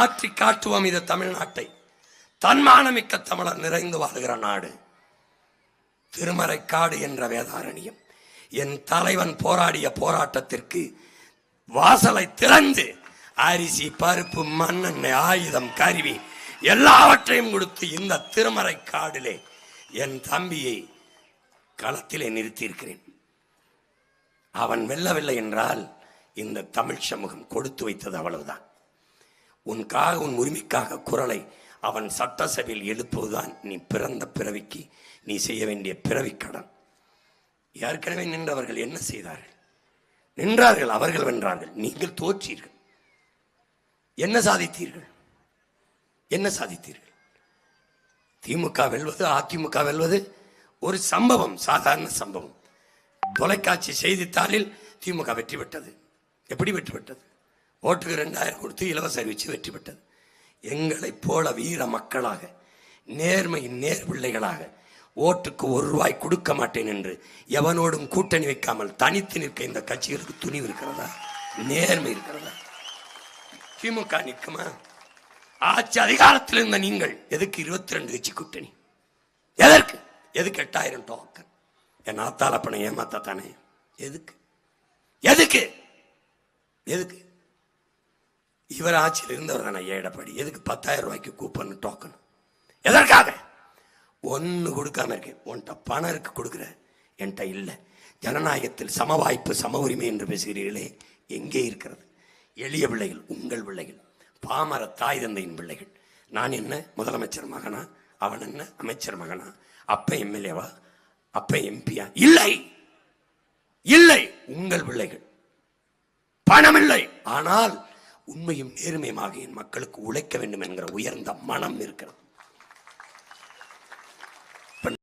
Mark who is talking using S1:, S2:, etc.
S1: ஆற்றி காட்டுவோம் இது தமிழ்நாட்டை. தன்மானமிக்க தமிழர் நிறைந்து வாழ்கிற நாடு திருமறைக்காடு என்ற வேதாரண்யம். என் தலைவன் போராடிய போராட்டத்திற்கு வாசலை திறந்து அரிசி, பருப்பு, மண்ணெண்ணெய், ஆயுதம், கருவி எல்லாவற்றையும் கொடுத்து இந்த திருமறைக்காடிலே என் தம்பியை களத்திலே நிறுத்தியிருக்கிறேன். அவன் வெல்லவில்லை என்றால் இந்த தமிழ் சமூகம் கொடுத்து வைத்தது அவ்வளவுதான். உனக்காக, உன் உரிமைக்காக குரலை அவன் சட்டசபையில் எழுப்புவதுதான் நீ பிறந்த பிறவிக்கு நீ செய்ய வேண்டிய பிறவி கடன். ஏற்கனவே நின்றவர்கள் என்ன செய்தார்கள்? நின்றார்கள், அவர்கள் வென்றார்கள், நீங்கள் தோற்றீர்கள். என்ன சாதித்தீர்கள்? என்ன சாதித்தீர்கள்? திமுக வெல்வது, அதிமுக வெல்வது ஒரு சம்பவம், சாதாரண சம்பவம். தொலைக்காட்சி செய்தித்தாளில் திமுக வெற்றி பெற்றது. எப்படி வெற்றி பெற்றது? ஓட்டுக்கு 2000 கொடுத்து இலவச அறிவிச்சு வெற்றி பெற்றது. எங்களை போல வீர மக்களாக, நேர்மையின் நேர் பிள்ளைகளாக, ஓட்டுக்கு 1 ரூபாய் கொடுக்க மாட்டேன் என்று எவனோடும் கூட்டணி வைக்காமல் தனித்து நிற்க இந்த கட்சிகளுக்கு துணிவு இருக்கிறதா? நேர்மை இருக்கிறதா? திமுக நிற்குமா? ஆட்சி அதிகாரத்தில் இருந்த நீங்கள் எதுக்கு 22 கட்சி கூட்டணி? எதற்கு? எதுக்கு 8000 டோக்கன்? என் ஆத்தால பணம் ஏமாத்தானே? எதுக்கு? எதுக்கு? எதுக்கு? இவர் ஆட்சியில் இருந்தவர் தானே எடப்பாடி. எதுக்கு 10,000 ரூபாய்க்கு கூப்பன் டோக்கன்? எதற்காக? ஒன்னு கொடுக்காம இருக்கேன். உன்கிட்ட பணம் இருக்கு, கொடுக்குற, என்கிட்ட இல்லை. ஜனநாயகத்தில் சம வாய்ப்பு, சம உரிமை என்று பேசுகிறீர்களே, எங்கே இருக்கிறது? எளிய பிள்ளைகள், உங்கள் பிள்ளைகள், பாமர தாய் தந்தையின் பிள்ளைகள். நான் என்ன முதலமைச்சர் மகனா? அவன் என்ன அமைச்சர் மகனா? அப்ப எம்எல்ஏவா? அப்ப எம்பியா? இல்லை, இல்லை. உங்கள் பிள்ளைகள். பணம் இல்லை, ஆனால் உண்மையும் நேர்மையுமாக என் மக்களுக்கு உழைக்க வேண்டும் என்கிற உயர்ந்த மனம் இருக்கிறது.